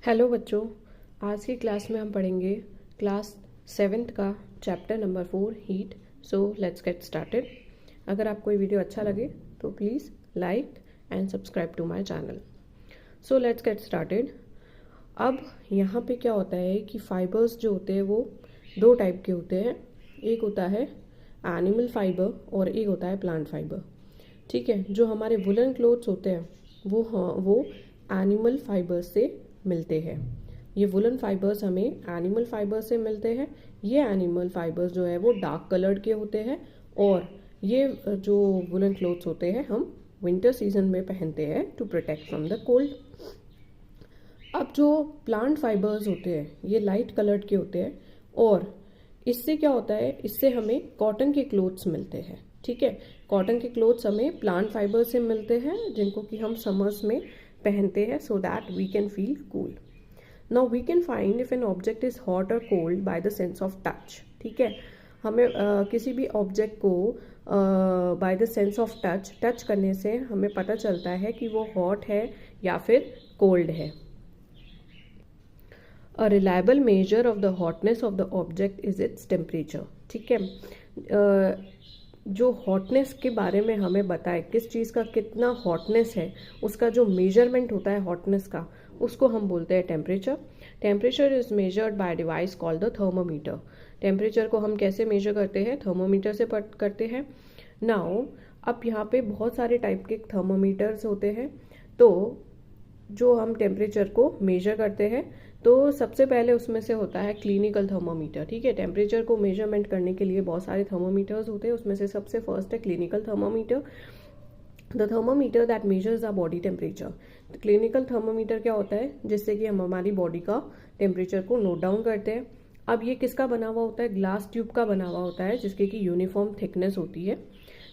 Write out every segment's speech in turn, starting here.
Hello बच्चों, आज की क्लास में हम पढ़ेंगे क्लास 7th का chapter number 4 heat. So let's get started. अगर आपको ये वीडियो अच्छा लगे तो please like and subscribe to my channel. So let's get started. अब यहाँ पे क्या होता है कि फाइबर्स जो होते हैं वो दो टाइप के होते हैं। एक होता है एनिमल फाइबर और एक होता है प्लांट फाइबर। ठीक है, जो हमारे वुलन क्लोथ्स होते हैं वो एनिमल फाइबर से मिलते हैं। ये वुलन फाइबर्स हमें एनिमल फाइबर से मिलते हैं। ये एनिमल फाइबर्स जो है वो डार्क कलर्ड के होते हैं और ये जो वुलन क्लोथ्स होते हैं हम विंटर सीजन में पहनते हैं to protect from the cold. अब जो प्लांट फाइबर्स होते हैं ये लाइट कलर्ड के होते हैं और इससे क्या होता है, इससे हमें कॉटन के क्लोथ्स मिलते हैं। ठीक है, कॉटन के क्लोथ्स हमें प्लांट फाइबर से मिलते हैं जिनको कि हम समर्स में पहनते हैं so that we can feel cool. Now we can find if an object is hot और cold by the sense of touch. ठीक है, हमें किसी भी ऑब्जेक्ट को by the sense of touch करने से हमें पता चलता है कि वो हॉट है या फिर कोल्ड है। A reliable measure of the hotness of the object is its temperature। ठीक है, जो हॉटनेस के बारे में हमें बताए किस चीज़ का कितना हॉटनेस है, उसका जो मेजरमेंट होता है हॉटनेस का, उसको हम बोलते हैं temperature. Temperature is measured by device called the thermometer. Temperature को हम कैसे मेजर करते हैं? थर्मोमीटर से करते हैं। नाउ अब यहाँ पे बहुत सारे टाइप के थर्मोमीटर्स होते हैं, तो जो हम टेम्परेचर को मेजर करते हैं तो सबसे पहले उसमें से होता है क्लिनिकल थर्मोमीटर। ठीक है, टेम्परेचर को मेजरमेंट करने के लिए बहुत सारे थर्मोमीटर्स होते हैं, उसमें से सबसे फर्स्ट है clinical thermometer. The thermometer that measures the body temperature. Clinical thermometer क्या होता है? जिससे कि हम हमारी बॉडी का टेम्परेचर को नोट डाउन करते हैं। अब ये किसका बना हुआ होता है? ग्लास ट्यूब का बना हुआ होता है जिसके की यूनिफॉर्म थिकनेस होती है।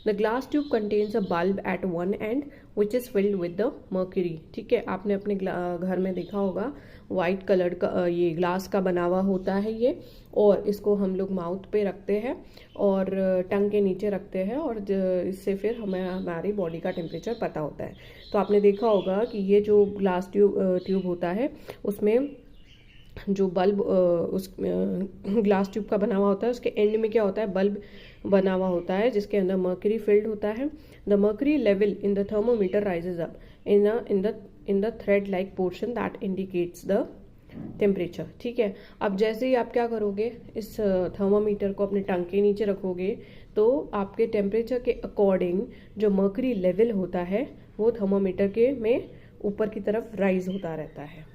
The glass tube contains a bulb at one end which is filled with the mercury. ठीक है, आपने अपने घर में देखा होगा वाइट कलर का ये ग्लास का बना हुआ होता है ये, और इसको हम लोग माउथ पे रखते हैं और टंग के नीचे रखते हैं और इससे फिर हमें हमारी बॉडी का टेम्परेचर पता होता है। तो आपने देखा होगा कि ये जो ग्लास ट्यूब होता है उसमें जो बल्ब उस ग्लास ट्यूब का बना हुआ होता है उसके एंड में क्या होता है? बल्ब बना हुआ होता है जिसके अंदर मर्क्यूरी फिल्ड होता है। The mercury level in the thermometer rises up in the thread like portion that indicates the temperature. ठीक है, अब जैसे ही आप क्या करोगे, इस थर्मोमीटर को अपने टंग के नीचे रखोगे तो आपके टेम्परेचर के अकॉर्डिंग जो मर्क्यूरी लेवल होता है वो थर्मोमीटर के में ऊपर की तरफ राइज होता रहता है।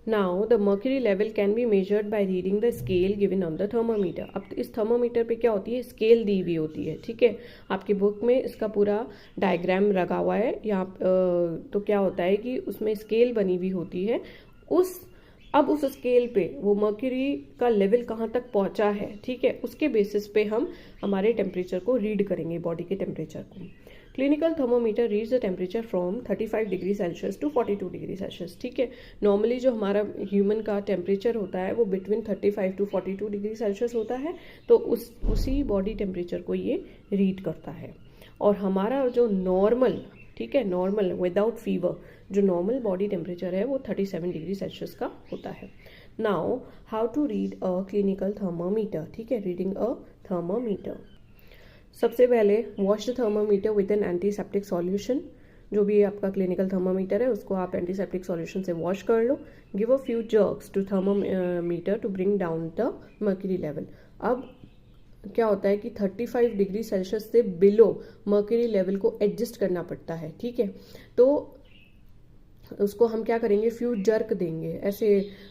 Now the mercury level can be measured by reading the scale given on the thermometer। अब इस थर्मोमीटर पे क्या होती है? स्केल दी हुई होती है। ठीक है, आपकी बुक में इसका पूरा डायग्राम लगा हुआ है यहाँ। तो क्या होता है कि उसमें स्केल बनी हुई होती है। अब उस स्केल पे वो मर्क्यूरी का लेवल कहाँ तक पहुँचा है, ठीक है, उसके बेसिस पे हम हमारे टेम्परेचर को रीड करेंगे, बॉडी के टेम्परेचर को। Clinical thermometer reads the temperature from 35 degree Celsius to 42 degree Celsius. ठीक है, नॉर्मली जो हमारा ह्यूमन का टेम्परेचर होता है वो बिटवीन 35 टू 42 डिग्री सेल्सियस होता है, तो उसी बॉडी टेम्परेचर को ये रीड करता है। और हमारा जो नॉर्मल, ठीक है, नॉर्मल विदाउट फीवर जो नॉर्मल बॉडी टेम्परेचर है वो 37 डिग्री सेल्सियस का होता है। Now how to read a clinical thermometer. ठीक है, रीडिंग अ थर्मोमीटर। सबसे पहले wash the thermometer with an antiseptic solution. जो भी आपका क्लिनिकल थर्मोमीटर है उसको आप एंटीसेप्टिक सॉल्यूशन से वॉश कर लो। Give a few jerks to thermometer to bring down the mercury level. अब क्या होता है कि 35 डिग्री सेल्सियस से बिलो मर्क्यूरी लेवल को एडजस्ट करना पड़ता है। ठीक है, तो उसको हम क्या करेंगे? फ्यू जर्क देंगे। ऐसे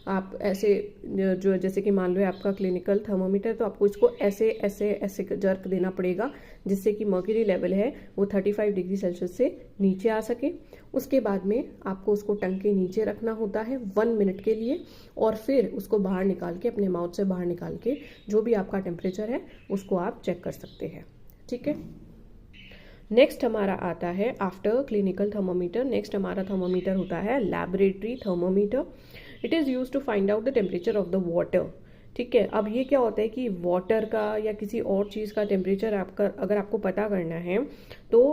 आप ऐसे जो जैसे कि मान लो आपका क्लिनिकल थर्मोमीटर, तो आपको इसको ऐसे ऐसे ऐसे जर्क देना पड़ेगा जिससे कि मर्क्यूरी लेवल है वो 35 डिग्री सेल्सियस से नीचे आ सके। उसके बाद में आपको उसको टंग के नीचे रखना होता है 1 मिनट के लिए और फिर उसको बाहर निकाल के, अपने माउथ से बाहर निकाल के जो भी आपका टेम्परेचर है उसको आप चेक कर सकते हैं। ठीक है, नेक्स्ट हमारा आता है आफ्टर क्लिनिकल थर्मोमीटर। नेक्स्ट हमारा थर्मोमीटर होता है laboratory thermometer. It is use to find out the temperature of the water. ठीक है, अब ये क्या होता है कि वाटर का या किसी और चीज़ का टेम्परेचर आपका अगर आपको पता करना है तो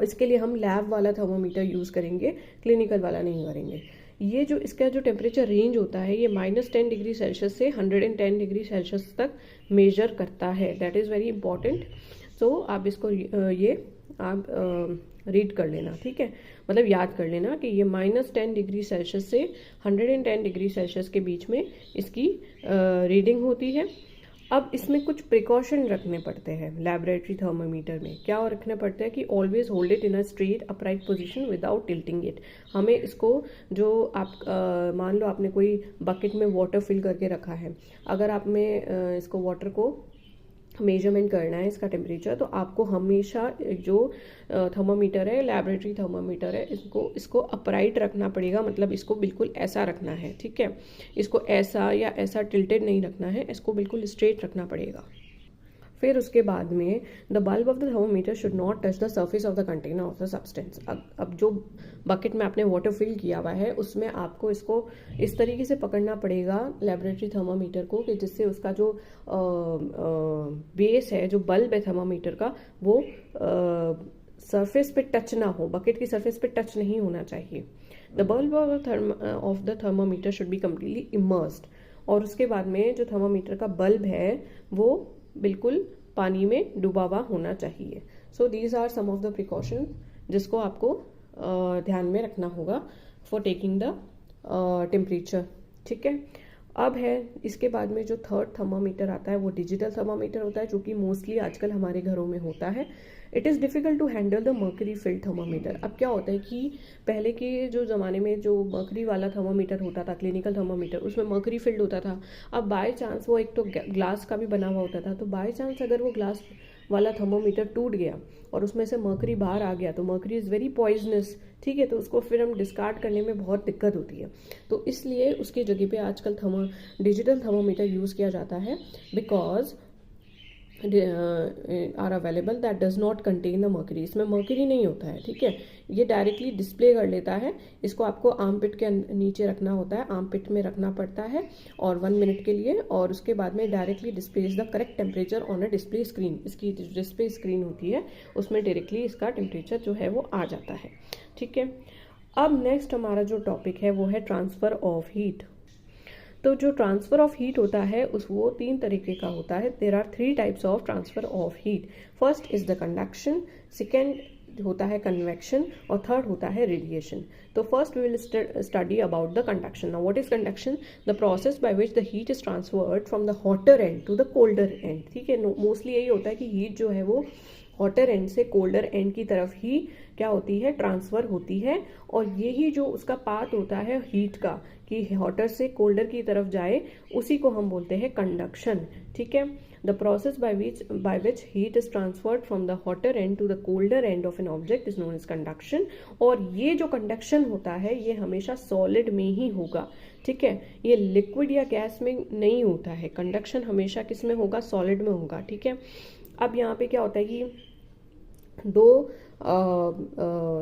इसके लिए हम लैब वाला थर्मोमीटर यूज़ करेंगे, क्लिनिकल वाला नहीं करेंगे। ये जो इसका जो टेम्परेचर रेंज होता है ये -10 डिग्री सेल्सियस से 110 डिग्री सेल्सियस तक मेजर करता है। That is very important. So आप इसको आप रीड कर लेना, ठीक है, मतलब याद कर लेना कि ये -10 डिग्री सेल्सियस से 110 डिग्री सेल्सियस के बीच में इसकी रीडिंग होती है। अब इसमें कुछ प्रिकॉशन रखने पड़ते हैं लैबोरेटरी थर्मामीटर में। क्या रखने पड़ते हैं कि always hold it in a straight upright position without tilting it. हमें इसको जो आप मान लो आपने कोई बकेट में वाटर फिल करके रखा है, अगर आप में इसको वाटर को मेजरमेंट करना है इसका टेम्परेचर, तो आपको हमेशा जो थर्मामीटर है, लैबोरेटरी थर्मामीटर है, इसको अपराइट रखना पड़ेगा, मतलब इसको बिल्कुल ऐसा रखना है, ठीक है। इसको ऐसा या ऐसा टिल्टेड नहीं रखना है, इसको बिल्कुल स्ट्रेट रखना पड़ेगा। फिर उसके बाद में the bulb of the thermometer should not touch the surface of the container of the substance. अब जो बकेट में आपने वाटर फिल किया हुआ है उसमें आपको इसको इस तरीके से पकड़ना पड़ेगा लेबोरेटरी थर्मामीटर को कि जिससे उसका जो बेस है, जो बल्ब है थर्मामीटर का, वो सरफेस पे टच ना हो, बकेट की सरफेस पे टच नहीं होना चाहिए। The bulb of the thermometer should be completely immersed. और उसके बाद में जो थर्मामीटर का बल्ब है वो बिल्कुल पानी में डूबा हुआ होना चाहिए। So these are some of the precaution जिसको आपको ध्यान में रखना होगा फॉर टेकिंग द टेम्परेचर, ठीक है। अब है इसके बाद में जो थर्ड थर्मामीटर आता है वो डिजिटल थर्मामीटर होता है, जो कि मोस्टली आजकल हमारे घरों में होता है। It is difficult to handle the mercury filled thermometer. अब क्या होता है कि पहले के जो ज़माने में जो मर्करी वाला थर्मामीटर होता था, क्लिनिकल थर्मामीटर, उसमें मर्करी फिल्ड होता था। अब बाय चांस वो एक तो ग्लास का भी बना हुआ होता था, तो बाय चांस अगर वो ग्लास वाला थर्मामीटर टूट गया और उसमें से मर्करी बाहर आ गया, तो मर्करी इज़ वेरी पॉइजनस, ठीक है, तो उसको फिर हम डिस्कार्ड करने में बहुत दिक्कत होती है। तो इसलिए उसकी जगह पे आजकल डिजिटल थर्मामीटर यूज़ किया जाता है, because are available that does not contain the mercury. इसमें मर्करी नहीं होता है, ठीक है, ये डायरेक्टली डिस्प्ले कर लेता है। इसको आपको आर्म पिट के नीचे रखना होता है, आर्म पिट में रखना पड़ता है और 1 मिनट के लिए, और उसके बाद में directly displays the correct temperature on a display screen. इसकी डिस्प्ले स्क्रीन होती है उसमें डायरेक्टली इसका टेम्परेचर जो है वो आ जाता है, ठीक है। अब नेक्स्ट हमारा जो टॉपिक है वो है ट्रांसफ़र ऑफ हीट। तो जो ट्रांसफ़र ऑफ हीट होता है वो 3 तरीके का होता है। There are 3 types of transfer of heat. First is the conduction, second होता है कन्वेक्शन, और थर्ड होता है रेडिएशन। तो first we will study about the conduction. Now what is conduction? The process by which the heat is transferred from the hotter end to the colder end, ठीक है। Mostly यही होता है कि हीट जो है वो हॉटर एंड से कोल्डर एंड की तरफ ही क्या होती है, ट्रांसफ़र होती है। और यही जो उसका पाथ होता है हीट का कि हॉटर से कोल्डर की तरफ जाए, उसी को हम बोलते हैं कंडक्शन, ठीक है। The process by which heat is transferred from the hotter end to the colder end of an object is known as conduction. और ये जो कंडक्शन होता है ये हमेशा सॉलिड में ही होगा, ठीक है, ये लिक्विड या गैस में नहीं होता है। कंडक्शन हमेशा किस में होगा? सॉलिड में होगा, ठीक है। अब यहाँ पे क्या होता है कि 2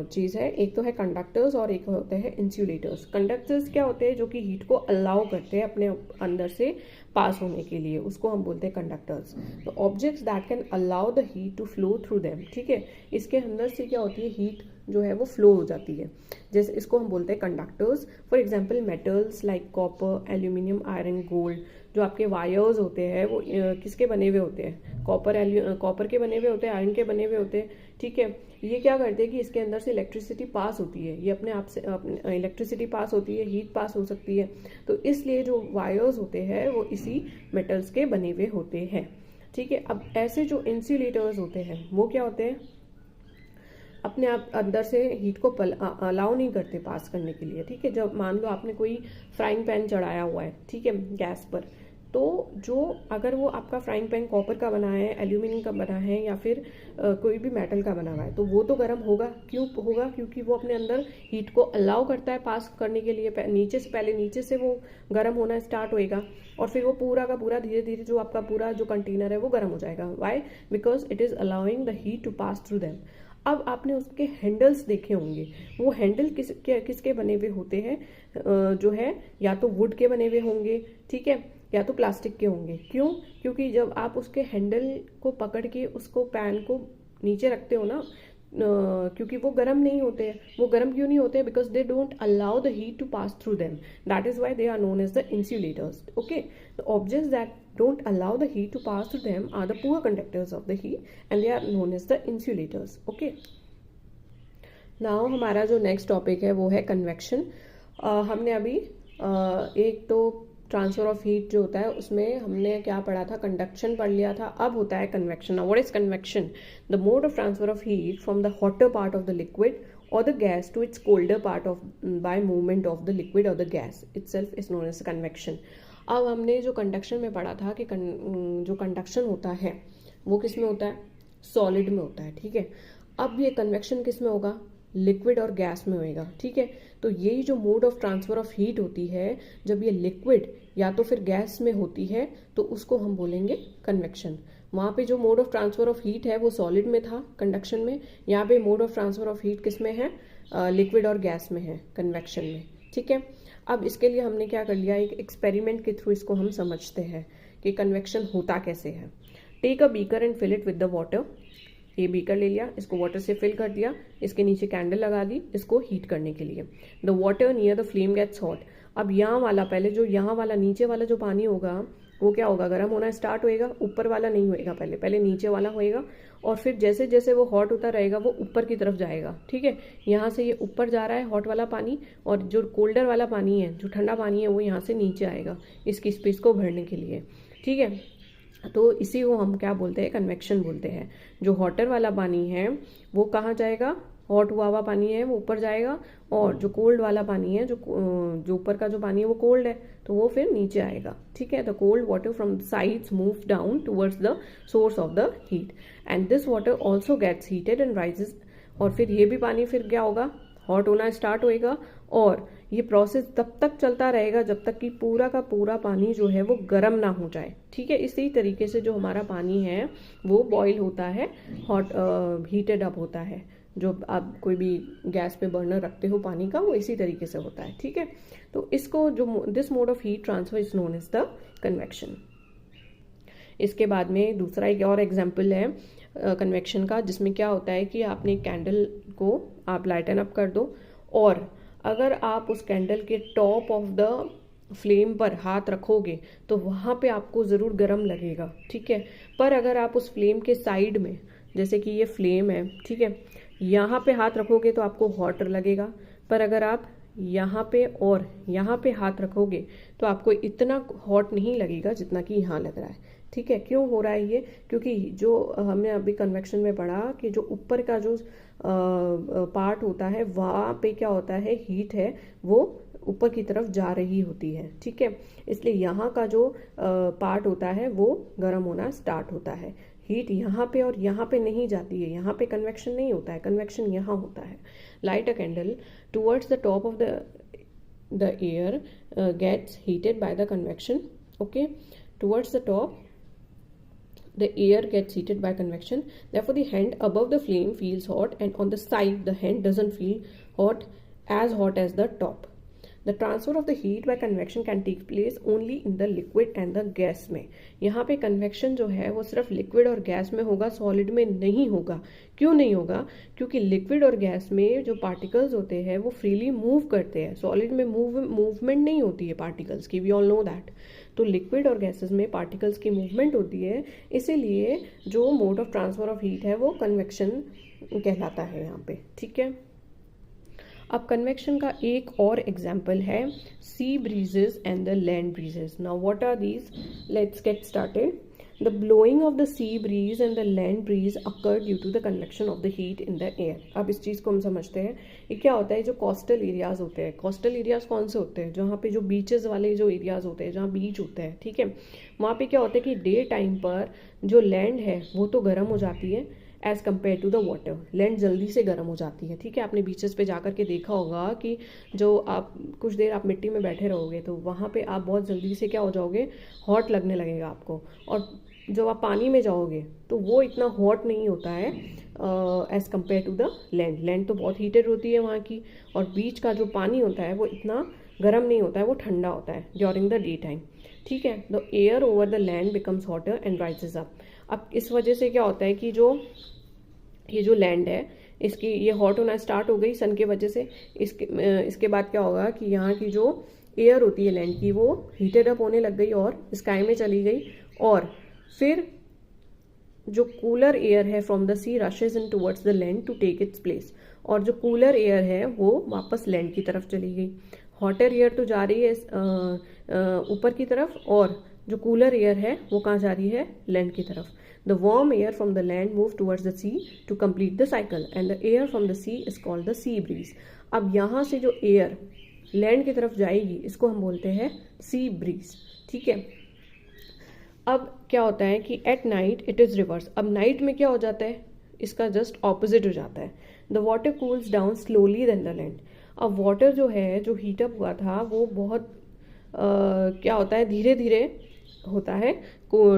चीज़ है, एक तो है कंडक्टर्स और एक होते हैं इंसुलेटर्स। कंडक्टर्स क्या होते हैं? जो कि हीट को अलाउ करते हैं अपने अंदर से पास होने के लिए, उसको हम बोलते हैं कंडक्टर्स। तो objects that can allow the heat to flow through them, ठीक है, इसके अंदर से क्या होती है, हीट जो है वो फ्लो हो जाती है, जैसे इसको हम बोलते हैं conductors. For example metals like copper, aluminium, iron, gold. जो आपके वायर्स होते हैं वो किसके बने हुए होते हैं? कॉपर के बने हुए होते हैं, आयरन के बने हुए होते हैं, ठीक है। ये क्या करते हैं कि इसके अंदर से इलेक्ट्रिसिटी पास होती है, ये अपने आप से इलेक्ट्रिसिटी पास होती है, हीट पास हो सकती है। तो इसलिए जो वायर्स होते हैं वो इसी मेटल्स के बने हुए होते हैं, ठीक है। अब ऐसे जो इंसुलेटर्स होते हैं वो क्या होते हैं? अपने आप अंदर से हीट को अलाउ नहीं करते पास करने के लिए, ठीक है। जब मान लो आपने कोई फ्राइंग पैन चढ़ाया हुआ है, ठीक है, गैस पर, तो जो अगर वो आपका फ्राइंग पैन कॉपर का बना है, एल्यूमिनियम का बना है, या फिर कोई भी मेटल का बना हुआ है, तो वो तो गर्म होगा। क्यों होगा? क्योंकि वो अपने अंदर हीट को अलाउ करता है पास करने के लिए। नीचे से वो गर्म होना स्टार्ट होएगा और फिर वो पूरा का पूरा धीरे धीरे जो आपका पूरा जो कंटेनर है वो गर्म हो जाएगा। Why? Because it is allowing the heat to pass through them. अब आपने उसके हैंडल्स देखे होंगे, वो हैंडल किसके बने हुए होते हैं? जो है या तो वुड के बने हुए होंगे, ठीक है, या तो प्लास्टिक के होंगे। क्यों? क्योंकि जब आप उसके हैंडल को पकड़ के उसको पैन को नीचे रखते हो ना, क्योंकि वो गर्म नहीं होते हैं. वो गर्म क्यों नहीं होते हैं? Because they don't allow the heat to pass through them. That is why they are known as the insulators. Okay, the objects that don't allow the heat to pass through them are the poor conductors of the heat and they are known as the insulators. Okay, now हमारा जो next topic है वो है convection. हमने अभी एक तो transfer of heat जो होता है उसमें हमने क्या पढ़ा था, कंडक्शन पढ़ लिया था. अब होता है convection. Now what is convection? The mode of transfer of heat from the hotter part of the liquid or the gas to its colder part of by movement of the liquid or the gas itself is known as convection. अब हमने जो conduction में पढ़ा था कि जो conduction होता है वो किस में होता है? सॉलिड में होता है. ठीक है, अब ये कन्वेक्शन किस में होगा? लिक्विड और गैस में होएगा. ठीक है, तो यही जो mode of transfer of heat होती है, जब ये लिक्विड या तो फिर गैस में होती है तो उसको हम बोलेंगे कन्वेक्शन. वहाँ पे जो mode of transfer of heat है वो सॉलिड में था कंडक्शन में. यहाँ पे mode of transfer of heat किस में है? लिक्विड और गैस में है, कन्वेक्शन में. ठीक है, अब इसके लिए हमने क्या कर लिया, एक एक्सपेरिमेंट के थ्रू इसको हम समझते हैं कि कन्वेक्शन होता कैसे है. Take a beaker and fill it with the water. ये बीकर ले लिया, इसको वाटर से फिल कर दिया, इसके नीचे कैंडल लगा दी इसको हीट करने के लिए. The water near the flame gets hot. अब यहाँ वाला पहले जो यहाँ वाला नीचे वाला जो पानी होगा वो क्या होगा? गर्म होना स्टार्ट होएगा. ऊपर वाला नहीं होएगा, पहले नीचे वाला होएगा और फिर जैसे जैसे वो हॉट होता रहेगा वो ऊपर की तरफ जाएगा. ठीक है, यहाँ से ये ऊपर जा रहा है हॉट वाला पानी और जो कोल्डर वाला पानी है, जो ठंडा पानी है, वो यहाँ से नीचे आएगा इसकी स्पेस को भरने के लिए. ठीक है, तो इसी को हम क्या बोलते हैं? कन्वेक्शन बोलते हैं. जो हॉटर वाला पानी है वो कहाँ जाएगा? हॉट हुआ हुआ पानी है वो ऊपर जाएगा और जो कोल्ड वाला पानी है, जो ऊपर का जो पानी है वो कोल्ड है तो वो फिर नीचे आएगा. ठीक है, the cold water from the sides move down towards the source of the heat and this water also gets heated and rises. और फिर ये भी पानी फिर क्या होगा? हॉट होना स्टार्ट होएगा और ये प्रोसेस तब तक चलता रहेगा जब तक कि पूरा का पूरा पानी जो है वो गर्म ना हो जाए. ठीक है, इसी तरीके से जो हमारा पानी है वो बॉईल होता है, हॉट हीटेड अप होता है. जो आप कोई भी गैस पे बर्नर रखते हो पानी का, वो इसी तरीके से होता है. ठीक है, तो इसको जो this mode of heat transfer is known as the convection. इसके बाद में दूसरा एक और एग्जाम्पल है कन्वेक्शन का, जिसमें क्या होता है कि आपने कैंडल को आप लाइटन अप कर दो और अगर आप उस कैंडल के टॉप ऑफ द फ्लेम पर हाथ रखोगे तो वहाँ पे आपको ज़रूर गर्म लगेगा. ठीक है, पर अगर आप उस फ्लेम के साइड में, जैसे कि ये फ्लेम है, ठीक है, यहाँ पे हाथ रखोगे तो आपको हॉट लगेगा. पर अगर आप यहाँ पे और यहाँ पे हाथ रखोगे तो आपको इतना हॉट नहीं लगेगा जितना कि यहाँ लग रहा है. ठीक है, क्यों हो रहा है ये? क्योंकि जो हमने अभी कन्वेक्शन में पढ़ा कि जो ऊपर का जो पार्ट होता है वहाँ पे क्या होता है, हीट है वो ऊपर की तरफ जा रही होती है. ठीक है, इसलिए यहाँ का जो पार्ट होता है वो गर्म होना स्टार्ट होता है. हीट यहाँ पे और यहाँ पे नहीं जाती है, यहाँ पे कन्वेक्शन नहीं होता है, कन्वेक्शन यहाँ होता है. Light a candle towards the top of the air gets heated by the convection. Okay, towards the top the air gets heated by convection. Therefore the hand above the flame feels hot and on the side the hand doesn't feel as hot as the top. The transfer of the heat by convection can take place only in the liquid and the gas में. यहाँ पे convection जो है वो सिर्फ liquid और gas में होगा, solid में नहीं होगा. क्यों नहीं होगा? क्योंकि liquid और gas में जो particles होते हैं वो freely move करते हैं. solid में movement नहीं होती है particles की, we all know that. तो लिक्विड और गैसेस में पार्टिकल्स की मूवमेंट होती है, इसीलिए जो mode of transfer of heat है वो कन्वेक्शन कहलाता है यहाँ पे. ठीक है, अब कन्वेक्शन का एक और एग्जाम्पल है sea breezes and the land breezes. Now what are these? Let's get started. The blowing of the sea breeze and the land breeze occur due to the convection of the heat in the air. अब इस चीज़ को हम समझते हैं. ये क्या होता है? जो कोस्टल एरियाज होते हैं, कोस्टल एरियाज कौन से होते हैं? जहाँ पे जो बीचेस वाले जो एरियाज होते हैं, जहाँ बीच होते हैं, ठीक है, वहाँ पे क्या होता है कि डे टाइम पर जो लैंड है वो तो गर्म हो जाती है as compare to the water. Land जल्दी से गर्म हो जाती है. ठीक है, आपने बीचेस पे जाकर के देखा होगा कि जो आप कुछ देर आप मिट्टी में बैठे रहोगे तो वहाँ पे आप बहुत जल्दी से क्या हो जाओगे, हॉट लगने लगेगा आपको. और जब आप पानी में जाओगे तो वो इतना हॉट नहीं होता है as compare to the land. Land तो बहुत हीटेड होती है वहाँ की, और बीच का जो पानी होता है वो इतना गर्म नहीं होता है, वो ठंडा होता है ड्यूरिंग द डे टाइम. ठीक है, the air over the land becomes hotter and rises up. अब इस वजह से क्या होता है कि ये जो लैंड है इसकी ये हॉट होना स्टार्ट हो गई सन की वजह से। इसके बाद क्या होगा कि यहाँ की जो एयर होती है लैंड की वो हीटेड अप होने लग गई और स्काई में चली गई, और फिर जो कूलर एयर है from the sea rushes in towards the land to take its place, और जो कूलर एयर है वो वापस लैंड की तरफ चली गई। हॉटर एयर तो जा रही है ऊपर की तरफ, और जो कूलर एयर है वो कहाँ जा रही है, लैंड की तरफ। The warm air from the land move towards the sea to complete the cycle and the air from the sea is called the sea breeze. अब यहाँ से जो एयर लैंड की तरफ जाएगी इसको हम बोलते हैं सी ब्रीज, ठीक है। अब क्या होता है कि at night it is reverse. अब नाइट में क्या हो जाता है, इसका जस्ट ऑपोजिट हो जाता है। The water cools down slowly than the land. अब वाटर जो है, जो हीटअप हुआ था वो बहुत क्या होता है, धीरे धीरे होता है।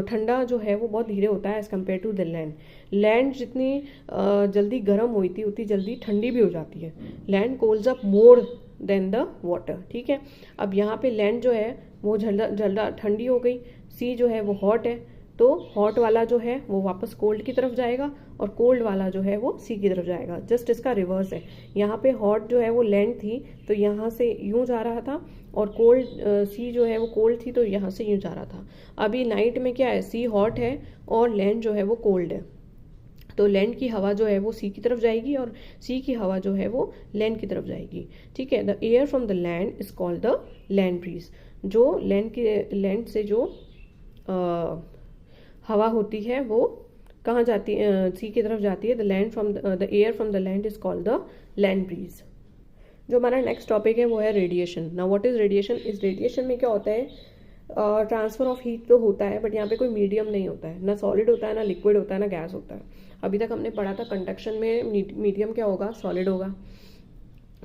ठंडा जो है वो बहुत धीरे होता है as compare to the land. Land जितनी जल्दी गर्म हुई थी उतनी जल्दी ठंडी भी हो जाती है। Land cools up more than the water, ठीक है। अब यहाँ पे लैंड जो है वो जल्दा ठंडी हो गई, सी जो है वो हॉट है, तो हॉट वाला जो है वो वापस कोल्ड की तरफ जाएगा और कोल्ड वाला जो है वो सी की तरफ जाएगा। जस्ट इसका रिवर्स है। यहाँ पे हॉट जो है वो लैंड थी तो यहाँ से यूं जा रहा था, और कोल्ड सी जो है वो कोल्ड थी तो यहाँ से यूं जा रहा था। अभी नाइट में क्या है, सी हॉट है और लैंड जो है वो कोल्ड है, तो लैंड की हवा जो है वो सी की तरफ जाएगी और सी की हवा जो है वो लैंड की तरफ जाएगी, ठीक है। The air from the land is called the land breeze. जो लैंड से जो हवा होती है वो कहाँ जाती है, सी की तरफ जाती है। The air from the land is called the land breeze. जो हमारा नेक्स्ट टॉपिक है वो है radiation. Now what is radiation? इस रेडिएशन में क्या होता है, ट्रांसफर ऑफ हीट तो होता है, बट यहाँ पे कोई मीडियम नहीं होता है, ना सॉलिड होता है, ना लिक्विड होता है, ना गैस होता है। अभी तक हमने पढ़ा था कंडक्शन में मीडियम क्या होगा, सॉलिड होगा।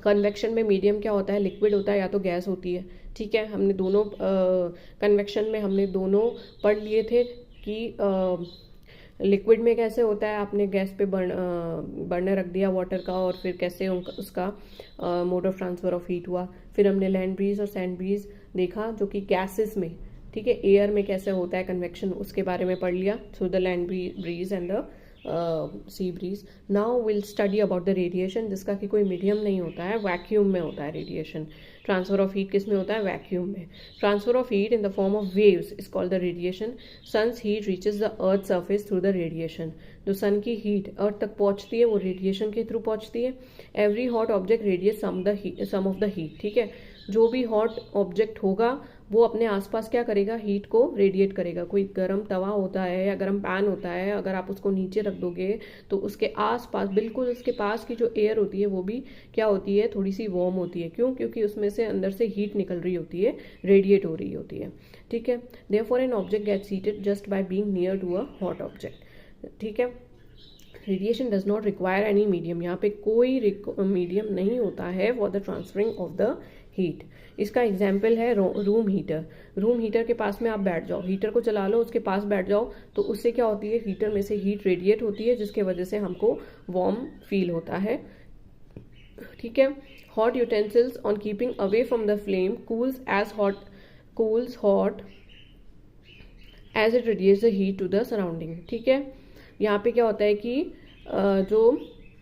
कन्वेक्शन में मीडियम क्या होता है, लिक्विड होता है या तो गैस होती है, ठीक है। हमने दोनों कन्वेक्शन में हमने दोनों पढ़ लिए थे कि लिक्विड में कैसे होता है, आपने गैस पे बर्नर रख दिया वाटर का और फिर कैसे उसका mode of transfer of heat हुआ। फिर हमने लैंड ब्रीज और सैंड ब्रीज देखा जो कि गैसेस में, ठीक है, एयर में कैसे होता है कन्वेक्शन, उसके बारे में पढ़ लिया through the land breeze and the sea bridge. Now will study about the radiation, जिसका कि कोई मीडियम नहीं होता है, वैक्यूम में होता है रेडिएशन। ट्रांसफर ऑफ हीट किस में होता है, वैक्यूम में। Transfer of heat in the form of waves is called the radiation. Sun's heat reaches the earth surface through the radiation. जो सन की हीट अर्थ तक पहुंचती है वो रेडिएशन के थ्रू पहुंचती है। Every hot object radiates some of the heat, ठीक है। जो भी हॉट ऑब्जेक्ट होगा वो अपने आसपास क्या करेगा, हीट को रेडिएट करेगा। कोई गर्म तवा होता है या गर्म पैन होता है, अगर आप उसको नीचे रख दोगे तो उसके आसपास, बिल्कुल उसके पास की जो एयर होती है वो भी क्या होती है, थोड़ी सी वार्म होती है। क्यों? क्योंकि उसमें से अंदर से हीट निकल रही होती है, रेडिएट हो रही होती है, ठीक है। Therefore an object gets heated just by being near to a hot object, ठीक है। Radiation does not require any medium. यहाँ पे कोई मीडियम नहीं होता है for the transferring of the heat. इसका एग्जाम्पल है रूम हीटर। रूम हीटर के पास में आप बैठ जाओ, हीटर को चला लो, उसके पास बैठ जाओ, तो उससे क्या होती है, हीटर में से हीट रेडिएट होती है, जिसके वजह से हमको वार्म फील होता है, ठीक है। Hot utensils on keeping away from the flame cools hot as it radiates the heat to the surrounding, ठीक है। यहाँ पे क्या होता है कि जो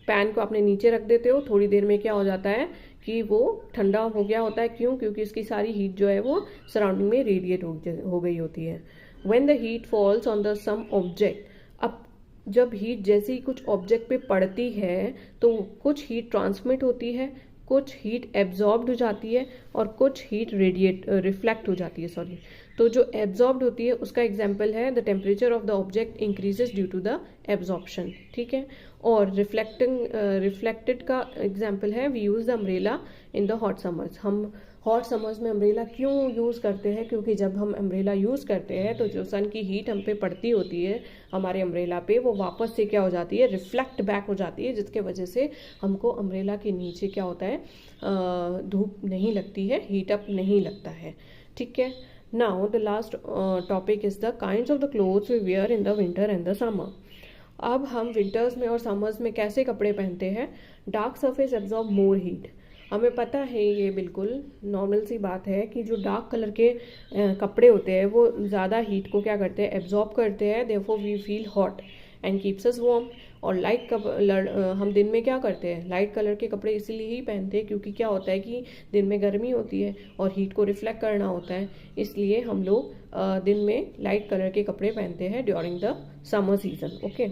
पैन को आपने नीचे रख देते हो, थोड़ी देर में क्या हो जाता है कि वो ठंडा हो गया होता है। क्यों? क्योंकि इसकी सारी हीट जो है वो सराउंडिंग में रेडिएट हो गई होती है। When the heat falls on the some object, अब जब हीट जैसे ही कुछ ऑब्जेक्ट पे पड़ती है तो कुछ हीट ट्रांसमिट होती है, कुछ हीट एब्जॉर्ब्ड हो जाती है और कुछ हीट रिफ्लेक्ट हो जाती है, सॉरी। तो जो एब्जॉर्ब्ड होती है उसका एग्जाम्पल है the temperature of the object increases due to the absorption, ठीक है। और रिफ्लेक्टेड का एग्जाम्पल है we use the umbrella in the hot summers. हम हॉट समर्स में अम्ब्रेला क्यों यूज़ करते हैं? क्योंकि जब हम अम्ब्रेला यूज़ करते हैं तो जो सन की हीट हम पे पड़ती होती है हमारे अम्ब्रेला पे, वो वापस से क्या हो जाती है, रिफ्लेक्ट बैक हो जाती है, जिसके वजह से हमको अम्ब्रेला के नीचे क्या होता है, धूप नहीं लगती है, हीट अप नहीं लगता है, ठीक है। Now the last topic is the kinds of the clothes we wear in the winter and the summer. अब हम विंटर्स में और समर्स में कैसे कपड़े पहनते हैं? Dark surface absorb more heat. हमें पता है, ये बिल्कुल नॉर्मल सी बात है कि जो डार्क कलर के कपड़े होते हैं वो ज़्यादा हीट को क्या करते हैं, एब्जॉर्ब करते हैं, therefore we feel hot. And keeps us warm. और हम दिन में क्या करते हैं, लाइट कलर के कपड़े इसलिए ही पहनते हैं क्योंकि क्या होता है कि दिन में गर्मी होती है और हीट को रिफ्लेक्ट करना होता है, इसलिए हम लोग दिन में लाइट कलर के कपड़े पहनते हैं during the summer season. Okay,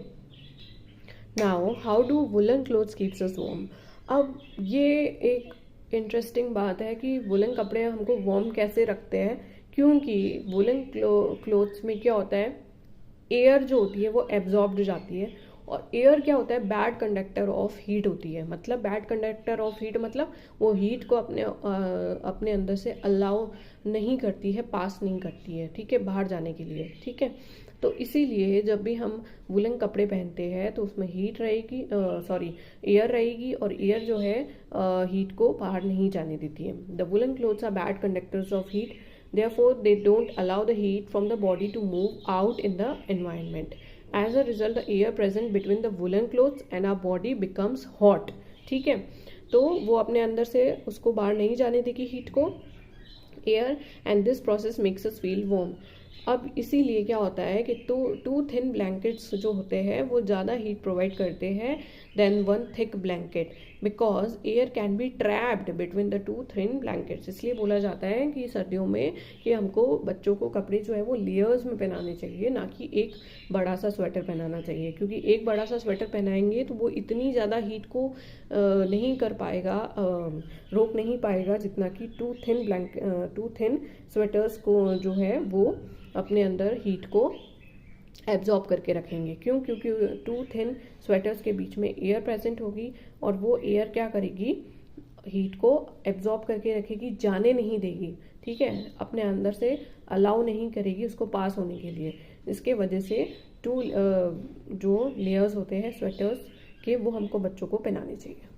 now how do woollen clothes keeps us warm. अब ये एक इंटरेस्टिंग बात है कि वुलन कपड़े हमको वार्म कैसे रखते हैं, क्योंकि वुलन क्लोथ्स में क्या होता है, एयर जो होती है वो एब्जॉर्ब्ड जाती है, और एयर क्या होता है, बैड कंडक्टर ऑफ हीट होती है। मतलब बैड कंडक्टर ऑफ हीट मतलब वो हीट को अपने अंदर से अलाउ नहीं करती है, पास नहीं करती है, ठीक है, बाहर जाने के लिए, ठीक है। तो इसीलिए जब भी हम वुलन कपड़े पहनते हैं तो उसमें हीट रहेगी, एयर रहेगी, और एयर जो है हीट को बाहर नहीं जाने देती है। The woollen clothes are bad conductors of heat, therefore they don't allow the heat from the body to move out in the environment. As a result, the air present between the woolen clothes and our body becomes hot. ठीक है, तो वो अपने अंदर से उसको बाहर नहीं जाने देगी हीट को, air, and this process makes us feel warm. अब इसीलिए क्या होता है कि टू थिन ब्लैंकेट्स जो होते हैं वो ज़्यादा हीट प्रोवाइड करते हैं than one thick blanket, because air can be trapped between the two thin blankets. इसलिए बोला जाता है कि सर्दियों में कि हमको बच्चों को कपड़े जो है वो लेयर्स में पहनाने चाहिए, ना कि एक बड़ा सा स्वेटर पहनाना चाहिए, क्योंकि एक बड़ा सा स्वेटर पहनाएंगे तो वो इतनी ज़्यादा हीट को नहीं कर पाएगा, रोक नहीं पाएगा, जितना कि टू थिन स्वेटर्स को जो है वो अपने अंदर हीट को एब्जॉर्ब करके रखेंगे। क्यों? क्योंकि टू थिन स्वेटर्स के बीच में एयर प्रेजेंट होगी, और वो एयर क्या करेगी, हीट को एब्जॉर्ब करके रखेगी, जाने नहीं देगी, ठीक है, अपने अंदर से अलाउ नहीं करेगी उसको पास होने के लिए। इसके वजह से जो लेयर्स होते हैं स्वेटर्स के, वो हमको बच्चों को पहनाने चाहिए।